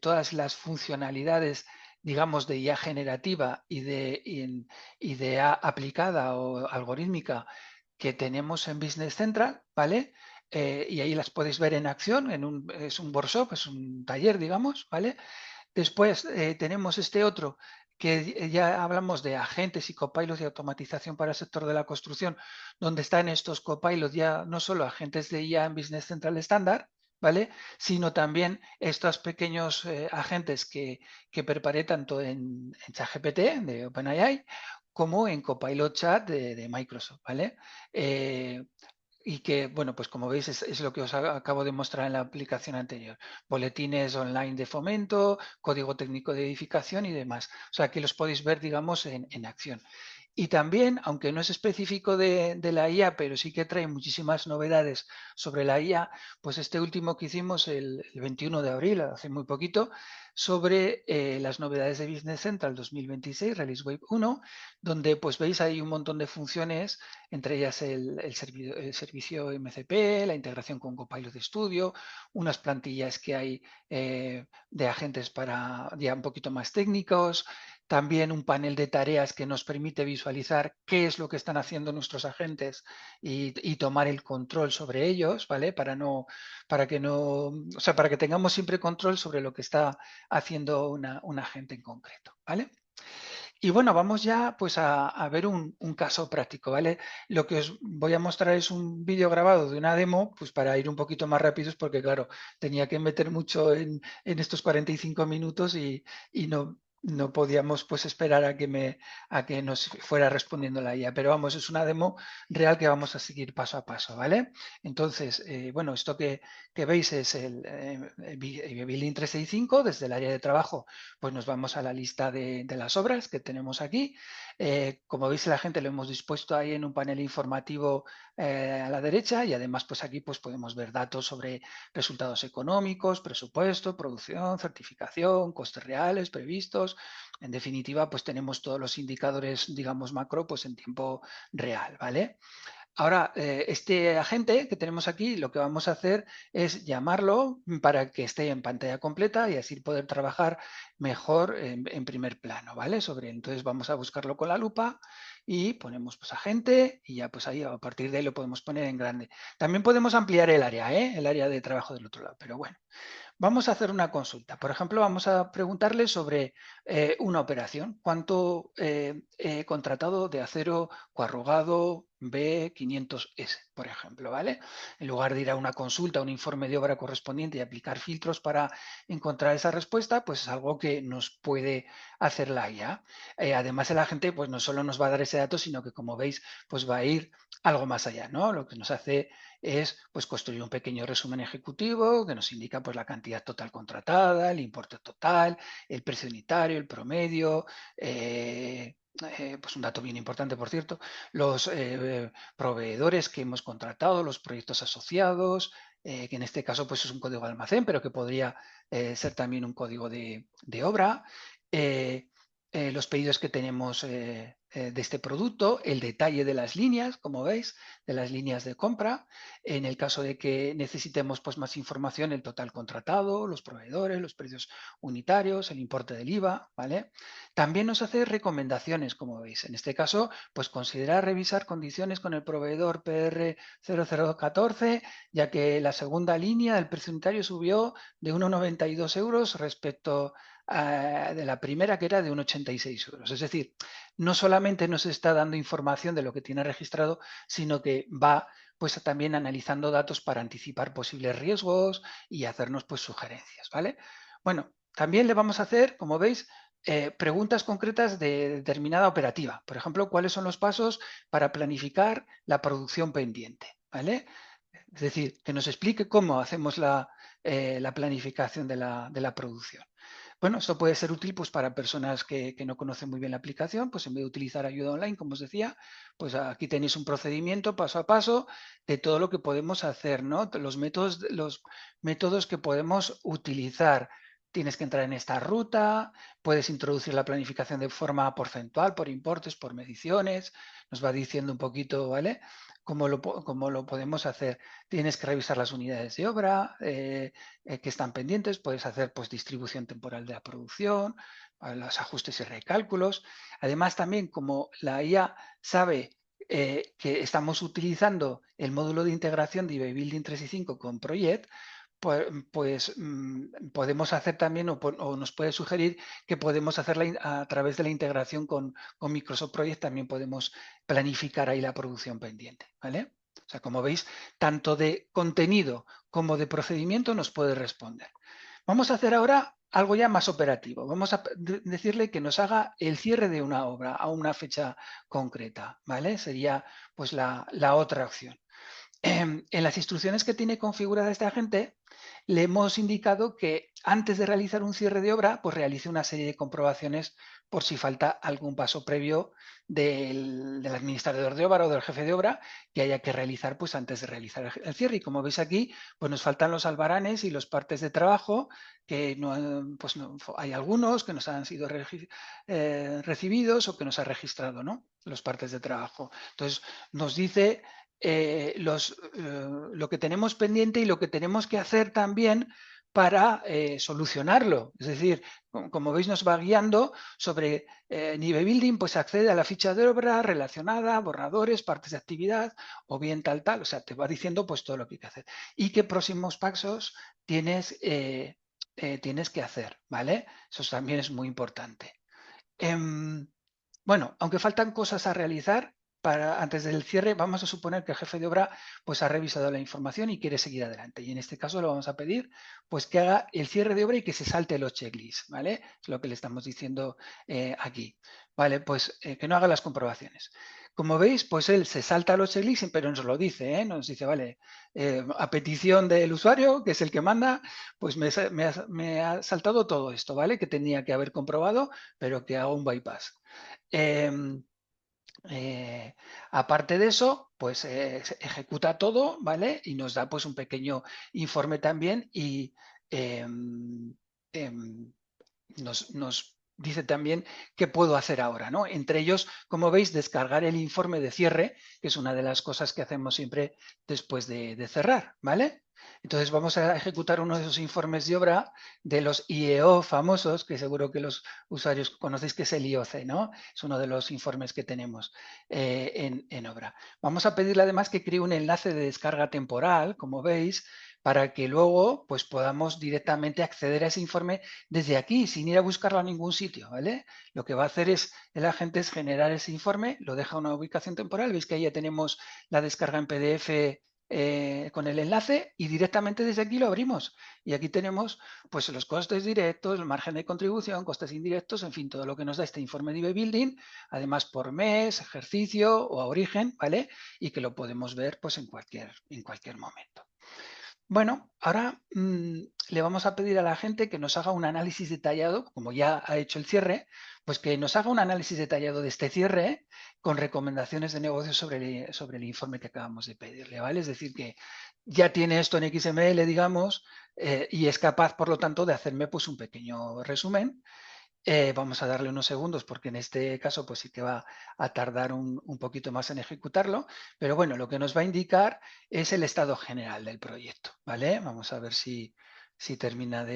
todas las funcionalidades, digamos, de IA generativa y de IA aplicada o algorítmica que tenemos en Business Central, ¿vale? Y ahí las podéis ver en acción, es un workshop, es un taller, digamos, ¿vale? Después tenemos este otro que ya hablamos de agentes y copilots de automatización para el sector de la construcción, donde están estos copilots ya no solo agentes de IA en Business Central estándar, ¿vale? Sino también estos pequeños agentes que preparé tanto en ChatGPT de OpenAI como en Copilot Chat de Microsoft, ¿vale? y que, bueno, pues como veis es lo que os acabo de mostrar en la aplicación anterior. Boletines online de fomento, código técnico de edificación y demás. O sea, que los podéis ver, digamos, en acción. Y también, aunque no es específico de la IA, pero sí que trae muchísimas novedades sobre la IA, pues este último que hicimos el 21 de abril, hace muy poquito, sobre las novedades de Business Central 2026, Release Wave 1, donde pues veis ahí un montón de funciones, entre ellas el servicio MCP, la integración con Copilot Studio, unas plantillas que hay de agentes para ya un poquito más técnicos, también un panel de tareas que nos permite visualizar qué es lo que están haciendo nuestros agentes y tomar el control sobre ellos, ¿vale? Para que no, o sea, para que tengamos siempre control sobre lo que está haciendo un agente en concreto, ¿vale? Y bueno, vamos ya pues a ver un caso práctico, ¿vale? Lo que os voy a mostrar es un vídeo grabado de una demo, pues para ir un poquito más rápidos, porque claro, tenía que meter mucho en estos 45 minutos y no podíamos pues esperar a que nos fuera respondiendo la IA. Pero vamos, es una demo real que vamos a seguir paso a paso, ¿vale? Entonces, bueno, esto que veis es el Building 365 desde el área de trabajo, pues nos vamos a la lista de las obras que tenemos aquí. Como veis, la gente lo hemos dispuesto ahí en un panel informativo a la derecha y además pues aquí pues podemos ver datos sobre resultados económicos, presupuesto, producción, certificación, costes reales previstos. En definitiva, pues tenemos todos los indicadores, digamos, macro, pues en tiempo real, ¿vale? Ahora, este agente que tenemos aquí, lo que vamos a hacer es llamarlo para que esté en pantalla completa y así poder trabajar mejor en primer plano, ¿vale? Sobre él. Entonces vamos a buscarlo con la lupa y ponemos pues agente y ya pues ahí a partir de ahí lo podemos poner en grande. También podemos ampliar el área, ¿eh? El área de trabajo del otro lado, pero bueno. Vamos a hacer una consulta. Por ejemplo, vamos a preguntarle sobre una operación. ¿Cuánto he contratado de acero coarrugado B500S, por ejemplo? ¿Vale? En lugar de ir a una consulta, un informe de obra correspondiente y aplicar filtros para encontrar esa respuesta, pues es algo que nos puede hacer la IA. Además, el agente pues no solo nos va a dar ese dato, sino que como veis, pues va a ir algo más allá, ¿no? Lo que nos hace es pues, construir un pequeño resumen ejecutivo que nos indica pues, la cantidad total contratada, el importe total, el precio unitario, el promedio, pues un dato bien importante, por cierto, los proveedores que hemos contratado, los proyectos asociados, que en este caso pues, es un código de almacén, pero que podría ser también un código de obra. Los pedidos que tenemos de este producto, el detalle de las líneas, como veis, de las líneas de compra. En el caso de que necesitemos pues, más información, el total contratado, los proveedores, los precios unitarios, el importe del IVA, ¿vale? También nos hace recomendaciones, como veis. En este caso, pues considerar revisar condiciones con el proveedor PR0014, ya que la segunda línea del precio unitario subió de 1,92 euros respecto de la primera, que era de 1,86 euros. Es decir, no solamente nos está dando información de lo que tiene registrado, sino que va pues también analizando datos para anticipar posibles riesgos y hacernos pues sugerencias, ¿vale? Bueno, también le vamos a hacer, como veis, preguntas concretas de determinada operativa. Por ejemplo, ¿cuáles son los pasos para planificar la producción pendiente? ¿Vale? Es decir, que nos explique cómo hacemos la planificación de la producción. Bueno, esto puede ser útil pues, para personas que no conocen muy bien la aplicación, pues en vez de utilizar ayuda online, como os decía, pues aquí tenéis un procedimiento paso a paso de todo lo que podemos hacer, ¿no? Los métodos que podemos utilizar. Tienes que entrar en esta ruta, puedes introducir la planificación de forma porcentual, por importes, por mediciones, nos va diciendo un poquito, ¿vale? Cómo lo podemos hacer. Tienes que revisar las unidades de obra, que están pendientes, puedes hacer pues, distribución temporal de la producción, los ajustes y recálculos. Además, también como la IA sabe que estamos utilizando el módulo de integración de eBay Building 365 con Project, pues podemos hacer también o nos puede sugerir que podemos hacerla a través de la integración con Microsoft Project, también podemos planificar ahí la producción pendiente, ¿vale? O sea, como veis, tanto de contenido como de procedimiento nos puede responder. Vamos a hacer ahora algo ya más operativo. Vamos a decirle que nos haga el cierre de una obra a una fecha concreta, ¿vale? Sería pues la otra opción. En las instrucciones que tiene configurada este agente, le hemos indicado que antes de realizar un cierre de obra, pues realice una serie de comprobaciones por si falta algún paso previo del administrador de obra o del jefe de obra que haya que realizar pues antes de realizar el cierre. Y como veis aquí, pues nos faltan los albaranes y los partes de trabajo, que no, pues no, hay algunos que nos han sido recibidos o que nos ha registrado, ¿no? Los partes de trabajo. Entonces, nos dice lo que tenemos pendiente y lo que tenemos que hacer también para solucionarlo. Es decir, como veis nos va guiando sobre Nive Building, pues accede a la ficha de obra relacionada, borradores, partes de actividad o bien tal, o sea, te va diciendo pues todo lo que hay que hacer. Y qué próximos pasos tienes que hacer, ¿vale? Eso también es muy importante. Bueno, aunque faltan cosas a realizar, antes del cierre vamos a suponer que el jefe de obra pues, ha revisado la información y quiere seguir adelante. Y en este caso lo vamos a pedir pues, que haga el cierre de obra y que se salte los checklists, ¿vale? Es lo que le estamos diciendo aquí. Vale, pues que no haga las comprobaciones. Como veis, pues él se salta los checklists, pero nos lo dice, nos dice, vale, a petición del usuario, que es el que manda, pues me ha saltado todo esto, ¿vale? Que tenía que haber comprobado, pero que haga un bypass. Eh, Aparte de eso, pues se ejecuta todo, ¿vale? Y nos da pues un pequeño informe también y nos dice también qué puedo hacer ahora, ¿no? Entre ellos, como veis, descargar el informe de cierre, que es una de las cosas que hacemos siempre después de cerrar, ¿vale? Entonces vamos a ejecutar uno de esos informes de obra de los IEO famosos, que seguro que los usuarios conocéis que es el IOC, ¿no? Es uno de los informes que tenemos en obra. Vamos a pedirle además que cree un enlace de descarga temporal, como veis, para que luego pues, podamos directamente acceder a ese informe desde aquí, sin ir a buscarlo a ningún sitio, ¿vale? Lo que va a hacer el agente es generar ese informe, lo deja a una ubicación temporal, veis que ahí ya tenemos la descarga en PDF con el enlace y directamente desde aquí lo abrimos. Y aquí tenemos pues los costes directos, el margen de contribución, costes indirectos, en fin, todo lo que nos da este informe de Building, además por mes, ejercicio o a origen, ¿vale? Y que lo podemos ver pues en cualquier momento. Bueno, ahora le vamos a pedir a la gente que nos haga un análisis detallado, como ya ha hecho el cierre, pues que nos haga un análisis detallado de este cierre con recomendaciones de negocio sobre el informe que acabamos de pedirle, ¿vale? Es decir, que ya tiene esto en XML, digamos, y es capaz, por lo tanto, de hacerme pues un pequeño resumen. Vamos a darle unos segundos porque en este caso pues sí que va a tardar un poquito más en ejecutarlo, pero bueno, lo que nos va a indicar es el estado general del proyecto, ¿vale? Vamos a ver si termina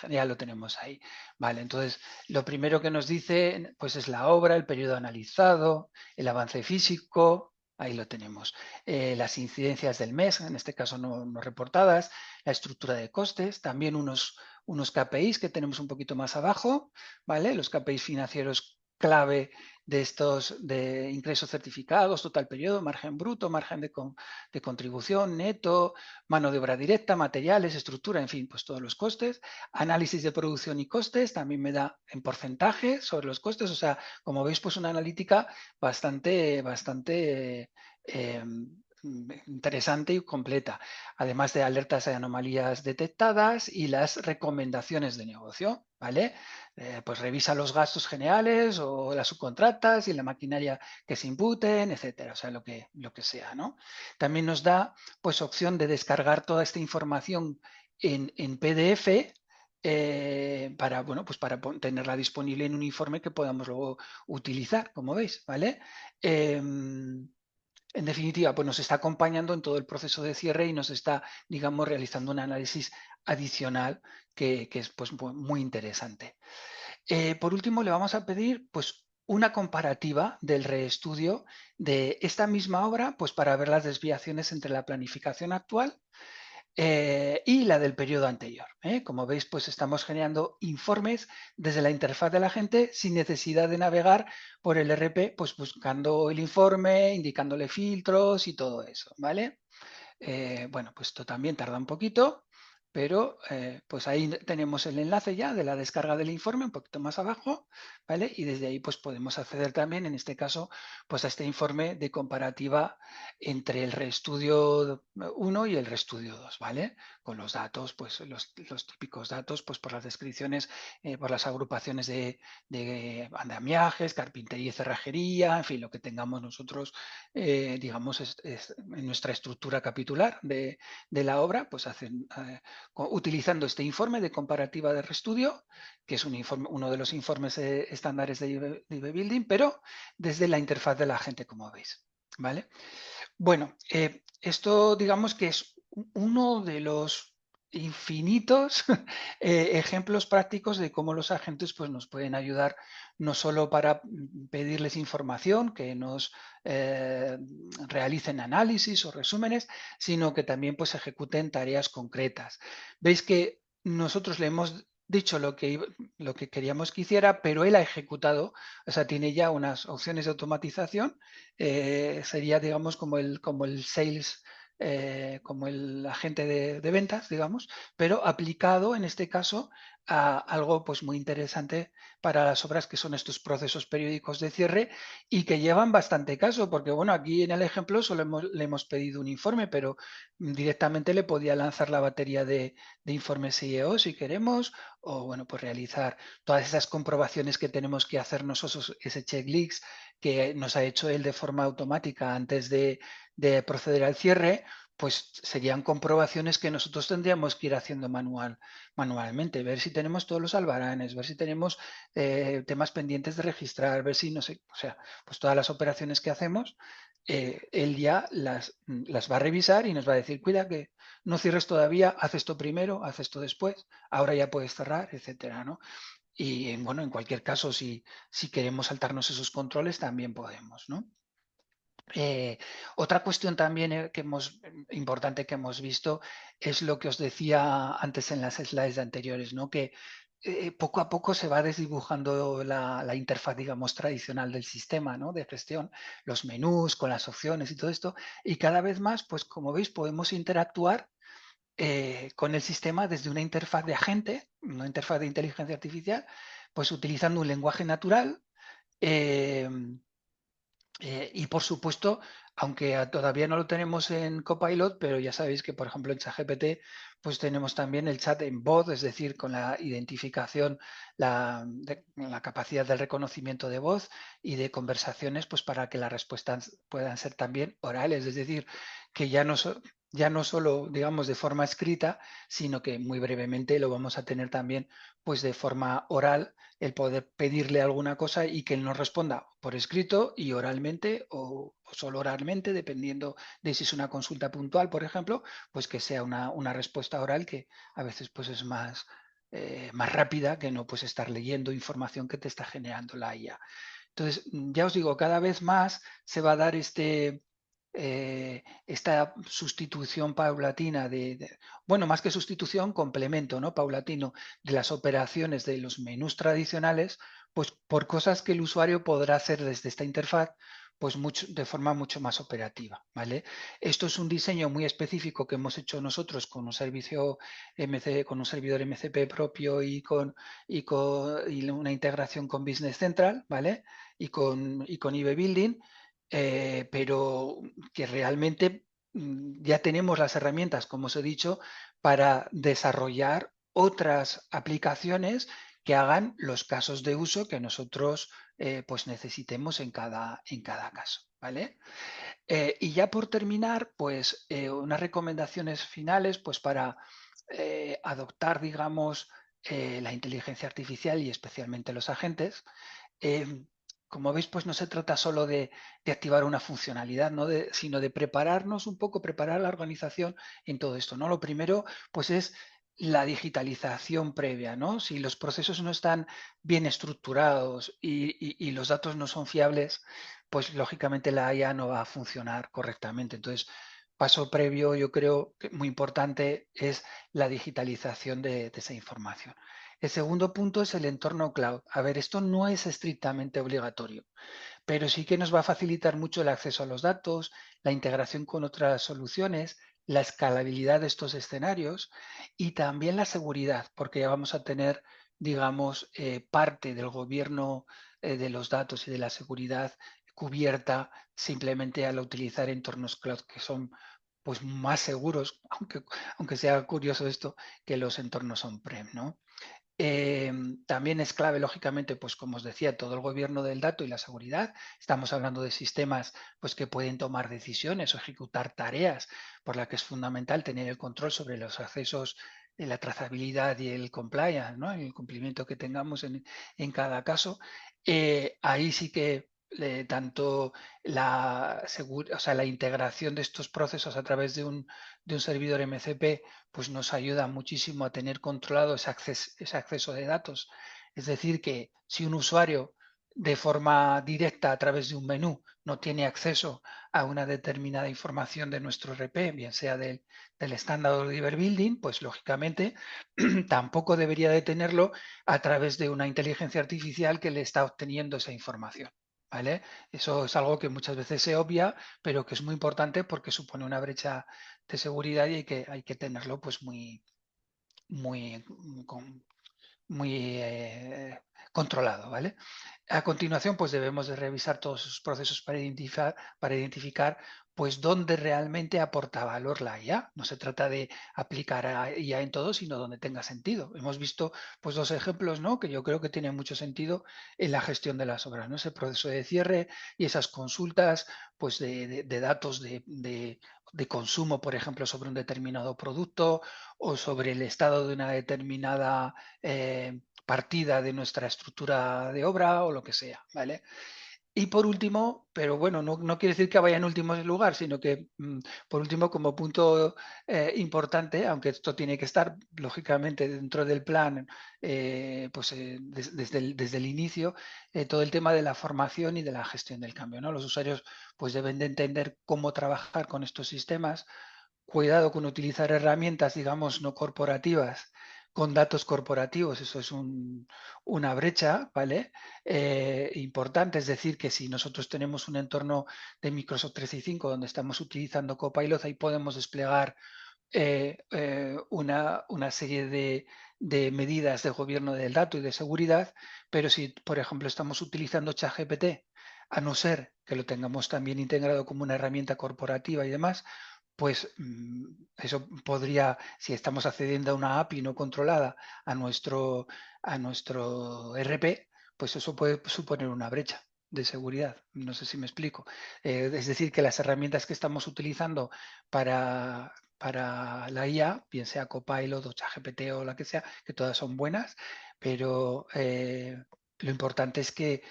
ya lo tenemos ahí. Vale, entonces lo primero que nos dice pues es la obra, el periodo analizado, el avance físico, ahí lo tenemos. Las incidencias del mes, en este caso no reportadas, la estructura de costes, también unos KPIs que tenemos un poquito más abajo, ¿vale? Los KPIs financieros clave de estos de ingresos certificados, total periodo, margen bruto, margen de contribución, neto, mano de obra directa, materiales, estructura, en fin, pues todos los costes. Análisis de producción y costes, también me da en porcentaje sobre los costes, o sea, como veis, pues una analítica bastante interesante y completa, además de alertas de anomalías detectadas y las recomendaciones de negocio, ¿vale? Pues revisa los gastos generales o las subcontratas y la maquinaria que se imputen, etcétera, o sea, lo que sea, ¿no? También nos da, pues, opción de descargar toda esta información en PDF para, bueno, pues para tenerla disponible en un informe que podamos luego utilizar, como veis, ¿vale? En definitiva, pues nos está acompañando en todo el proceso de cierre y nos está, digamos, realizando un análisis adicional que es pues, muy interesante. Por último, le vamos a pedir pues, una comparativa del reestudio de esta misma obra pues, para ver las desviaciones entre la planificación actual y la del periodo anterior. Como veis, pues estamos generando informes desde la interfaz de la gente sin necesidad de navegar por el RP, pues buscando el informe, indicándole filtros y todo eso, ¿vale? Bueno, pues esto también tarda un poquito, pero pues ahí tenemos el enlace ya de la descarga del informe un poquito más abajo, ¿vale? Y desde ahí pues podemos acceder también, en este caso, pues a este informe de comparativa entre el ReStudio 1 y el ReStudio 2, ¿vale? Con los datos, pues los típicos datos, pues por las descripciones, por las agrupaciones de andamiajes, carpintería y cerrajería, en fin, lo que tengamos nosotros, digamos, en nuestra estructura capitular de la obra, pues hacen utilizando este informe de comparativa de ReStudio, que es uno de los informes estándares de IB Building, pero desde la interfaz de la gente, como veis. ¿Vale? Bueno, esto digamos que es uno de los infinitos ejemplos prácticos de cómo los agentes pues, nos pueden ayudar no solo para pedirles información, que nos realicen análisis o resúmenes, sino que también pues, ejecuten tareas concretas. Veis que nosotros le hemos dicho lo que queríamos que hiciera, pero él ha ejecutado, o sea, tiene ya unas opciones de automatización, sería, digamos, como el sales, como el agente de ventas, digamos, pero aplicado en este caso a algo pues muy interesante para las obras que son estos procesos periódicos de cierre y que llevan bastante caso, porque bueno, aquí en el ejemplo solo le hemos pedido un informe, pero directamente le podía lanzar la batería de informes IEO si queremos, o bueno, pues realizar todas esas comprobaciones que tenemos que hacer nosotros, ese checklist que nos ha hecho él de forma automática antes de proceder al cierre, pues serían comprobaciones que nosotros tendríamos que ir haciendo manualmente, ver si tenemos todos los albaranes, ver si tenemos temas pendientes de registrar, ver si no sé, o sea, pues todas las operaciones que hacemos, él ya las va a revisar y nos va a decir, cuida que no cierres todavía, haz esto primero, haz esto después, ahora ya puedes cerrar, etcétera, ¿no? Y bueno, en cualquier caso, si queremos saltarnos esos controles, también podemos, ¿no? Otra cuestión también importante que hemos visto es lo que os decía antes en las slides anteriores, ¿no? Que poco a poco se va desdibujando la interfaz, digamos, tradicional del sistema, ¿no? De gestión, los menús con las opciones y todo esto. Y cada vez más, pues como veis, podemos interactuar con el sistema desde una interfaz de agente, una interfaz de inteligencia artificial, pues utilizando un lenguaje natural. eh, y por supuesto, aunque todavía no lo tenemos en Copilot, pero ya sabéis que, por ejemplo, en ChatGPT, pues tenemos también el chat en voz, es decir, con la identificación, la capacidad del reconocimiento de voz y de conversaciones, pues para que las respuestas puedan ser también orales, es decir, que ya no solo, digamos, de forma escrita, sino que muy brevemente lo vamos a tener también, pues de forma oral, el poder pedirle alguna cosa y que él nos responda por escrito y oralmente o solo oralmente, dependiendo de si es una consulta puntual, por ejemplo, pues que sea una respuesta oral que a veces pues es más rápida que no pues estar leyendo información que te está generando la IA. Entonces, ya os digo, cada vez más se va a dar esta sustitución paulatina bueno, más que sustitución, complemento, ¿no? Paulatino de las operaciones de los menús tradicionales, pues por cosas que el usuario podrá hacer desde esta interfaz, pues de forma mucho más operativa, ¿vale? Esto es un diseño muy específico que hemos hecho nosotros con un servicio con un servidor MCP propio y una integración con Business Central, ¿vale? Y con IB Building, pero que realmente ya tenemos las herramientas, como os he dicho, para desarrollar otras aplicaciones que hagan los casos de uso que nosotros pues necesitemos en cada caso, ¿vale? Y ya por terminar, pues unas recomendaciones finales pues para adoptar, digamos, la inteligencia artificial y especialmente los agentes. Eh, Como veis, pues no se trata solo de activar una funcionalidad, sino de prepararnos un poco, preparar la organización en todo esto, ¿no? Lo primero, pues es la digitalización previa, ¿no? Si los procesos no están bien estructurados y los datos no son fiables, pues lógicamente la IA no va a funcionar correctamente. Entonces, paso previo, yo creo que muy importante es la digitalización de esa información. El segundo punto es el entorno cloud. A ver, esto no es estrictamente obligatorio, pero sí que nos va a facilitar mucho el acceso a los datos, la integración con otras soluciones, la escalabilidad de estos escenarios y también la seguridad, porque ya vamos a tener, digamos, parte del gobierno de los datos y de la seguridad cubierta simplemente al utilizar entornos cloud que son pues más seguros, aunque sea curioso esto, que los entornos on-prem, ¿no? También es clave, lógicamente, pues como os decía, todo el gobierno del dato y la seguridad. Estamos hablando de sistemas pues, que pueden tomar decisiones o ejecutar tareas, por la que es fundamental tener el control sobre los accesos, la trazabilidad y el compliance, ¿no? El cumplimiento que tengamos en cada caso. Ahí sí que tanto o sea, la integración de estos procesos a través de un servidor MCP pues nos ayuda muchísimo a tener controlado ese acceso de datos. Es decir, que si un usuario de forma directa a través de un menú no tiene acceso a una determinada información de nuestro RP, bien sea del estándar o del building, pues lógicamente tampoco debería de tenerlo a través de una inteligencia artificial que le está obteniendo esa información. ¿Vale? Eso es algo que muchas veces se obvia, pero que es muy importante porque supone una brecha de seguridad y hay que tenerlo pues muy, muy controlado, ¿vale? A continuación, pues debemos de revisar todos esos procesos para identificar pues dónde realmente aporta valor la IA. No se trata de aplicar a IA en todo, sino donde tenga sentido. Hemos visto pues dos ejemplos, ¿no? Que yo creo que tienen mucho sentido en la gestión de las obras, ¿no? Ese proceso de cierre y esas consultas pues de datos de consumo, por ejemplo, sobre un determinado producto o sobre el estado de una determinada partida de nuestra estructura de obra o lo que sea, ¿vale? Y por último, pero bueno, no quiere decir que vaya en último lugar, sino que por último, como punto importante, aunque esto tiene que estar lógicamente dentro del plan, desde el inicio, todo el tema de la formación y de la gestión del cambio, ¿no? Los usuarios pues deben de entender cómo trabajar con estos sistemas, cuidado con utilizar herramientas, digamos, no corporativas con datos corporativos, eso es una brecha, ¿vale? Importante, es decir, que si nosotros tenemos un entorno de Microsoft 365 donde estamos utilizando Copilot, ahí podemos desplegar una serie de medidas de gobierno del dato y de seguridad, pero si, por ejemplo, estamos utilizando ChatGPT, a no ser que lo tengamos también integrado como una herramienta corporativa y demás, pues eso podría, si estamos accediendo a una API no controlada a nuestro RP, pues eso puede suponer una brecha de seguridad. No sé si me explico. Es decir, que las herramientas que estamos utilizando para la IA, bien sea Copilot o ChatGPT o la que sea, que todas son buenas, pero lo importante es que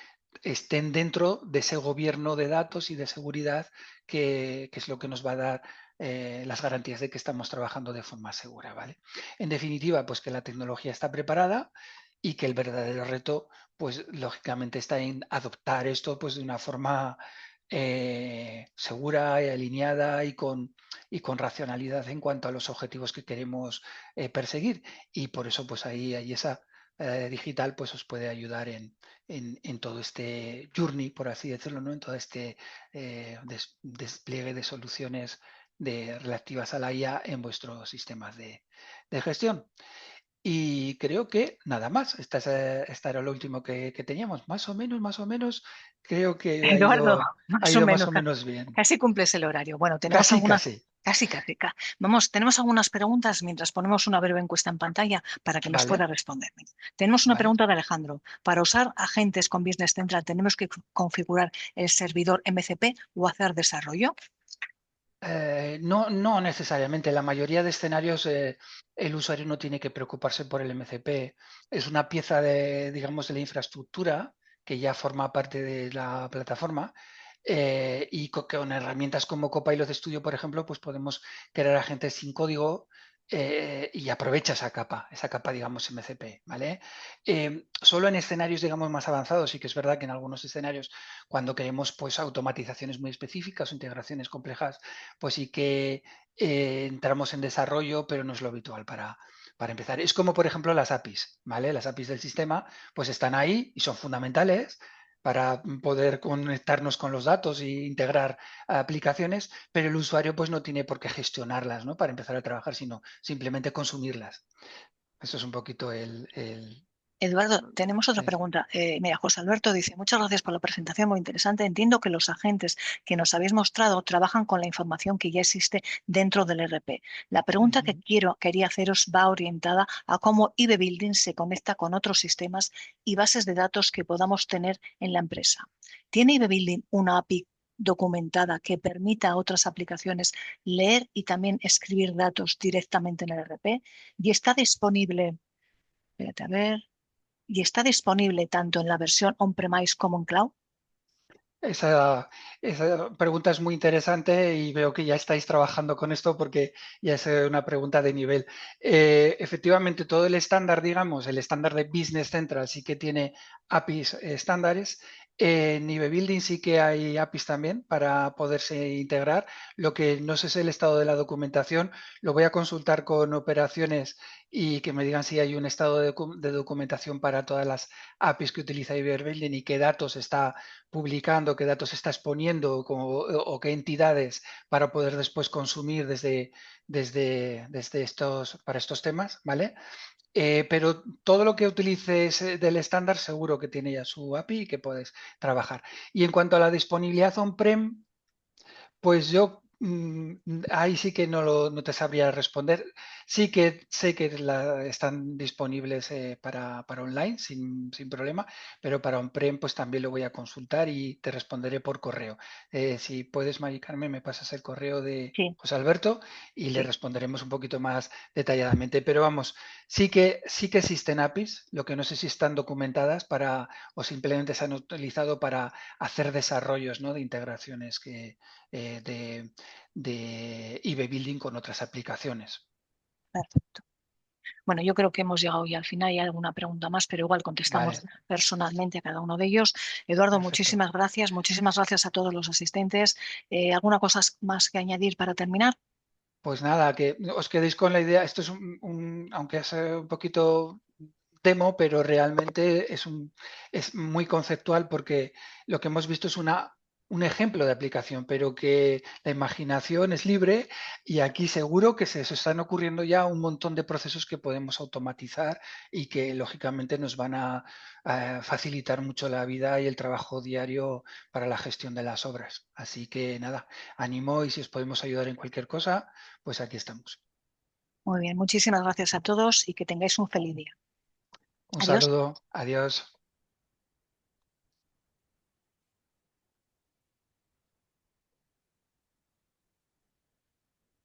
estén dentro de ese gobierno de datos y de seguridad que es lo que nos va a dar las garantías de que estamos trabajando de forma segura, ¿vale? En definitiva, pues que la tecnología está preparada y que el verdadero reto, pues lógicamente está en adoptar esto pues de una forma segura y alineada y con racionalidad en cuanto a los objetivos que queremos perseguir. Y por eso pues ahí esa digital pues os puede ayudar en todo este journey, por así decirlo, ¿no? En todo este despliegue de soluciones relativas a la IA en vuestros sistemas de gestión. Y creo que nada más, esta era lo último que teníamos. Más o menos, creo que Eduardo, ha más o ido más menos, o menos bien. casi cumples el horario. Bueno, tenemos Casi, algunas, casi. casi. Vamos, tenemos algunas preguntas mientras ponemos una breve encuesta en pantalla para que nos Vale, pueda responder. Tenemos una vale. pregunta de Alejandro. Para usar agentes con Business Central, ¿tenemos que configurar el servidor MCP o hacer desarrollo? No necesariamente. En la mayoría de escenarios el usuario no tiene que preocuparse por el MCP. Es una pieza digamos, de la infraestructura que ya forma parte de la plataforma y con herramientas como Copilot Studio, por ejemplo, pues podemos crear agentes sin código y aprovecha esa capa, digamos, MCP, ¿vale? Solo en escenarios, digamos, más avanzados, sí que es verdad que en algunos escenarios, cuando queremos pues automatizaciones muy específicas o integraciones complejas, pues sí que entramos en desarrollo, pero no es lo habitual para empezar. Es como, por ejemplo, las APIs, ¿vale? Las APIs del sistema, pues están ahí y son fundamentales para poder conectarnos con los datos e integrar aplicaciones, pero el usuario pues no tiene por qué gestionarlas, ¿no? Para empezar a trabajar, sino simplemente consumirlas. Eso es un poquito Eduardo, tenemos otra el- pregunta. Mira, José Alberto dice, muchas gracias por la presentación, muy interesante. Entiendo que los agentes que nos habéis mostrado trabajan con la información que ya existe dentro del ERP. La pregunta que Ujú. quería haceros va orientada a cómo IB Building se conecta con otros sistemas y bases de datos que podamos tener en la empresa. ¿Tiene IB Building una API documentada que permita a otras aplicaciones leer y también escribir datos directamente en el ERP? ¿Y está disponible? Espérate, a ver. ¿Y está disponible tanto en la versión on-premise como en cloud? Esa, esa pregunta es muy interesante y veo que ya estáis trabajando con esto porque ya es una pregunta de nivel. Efectivamente, todo el estándar, digamos, el estándar de Business Central sí que tiene APIs estándares. En IB Building sí que hay APIs también para poderse integrar. Lo que no sé es el estado de la documentación. Lo voy a consultar con operaciones y que me digan si hay un estado de documentación para todas las APIs que utiliza IB Building y qué datos está publicando, qué datos está exponiendo o qué entidades para poder después consumir desde estos, para estos temas, ¿vale? Pero todo lo que utilices del estándar seguro que tiene ya su API y que puedes trabajar. Y en cuanto a la disponibilidad on-prem, pues yo ahí sí que no te sabría responder. Sí que sé que están disponibles para online sin problema, pero para on-prem pues también lo voy a consultar y te responderé por correo. Si puedes, Mari Carmen, me pasas el correo de Sí, José Alberto y le sí. responderemos un poquito más detalladamente. Pero vamos, sí que existen APIs, lo que no sé si están documentadas o simplemente se han utilizado para hacer desarrollos, ¿no? De integraciones eh, de, de IB Building con otras aplicaciones. Perfecto. Bueno, yo creo que hemos llegado ya al final. Hay alguna pregunta más, pero igual contestamos Vale, personalmente a cada uno de ellos. Eduardo, perfecto. muchísimas gracias. Muchísimas gracias a todos los asistentes. ¿Alguna cosa más que añadir para terminar? Pues nada, que os quedéis con la idea. Esto es aunque es un poquito demo, pero realmente es muy conceptual porque lo que hemos visto es un ejemplo de aplicación, pero que la imaginación es libre y aquí seguro que se están ocurriendo ya un montón de procesos que podemos automatizar y que lógicamente nos van a facilitar mucho la vida y el trabajo diario para la gestión de las obras. Así que nada, ánimo y si os podemos ayudar en cualquier cosa, pues aquí estamos. Muy bien, muchísimas gracias a todos y que tengáis un feliz día. Un Adiós. saludo, adiós.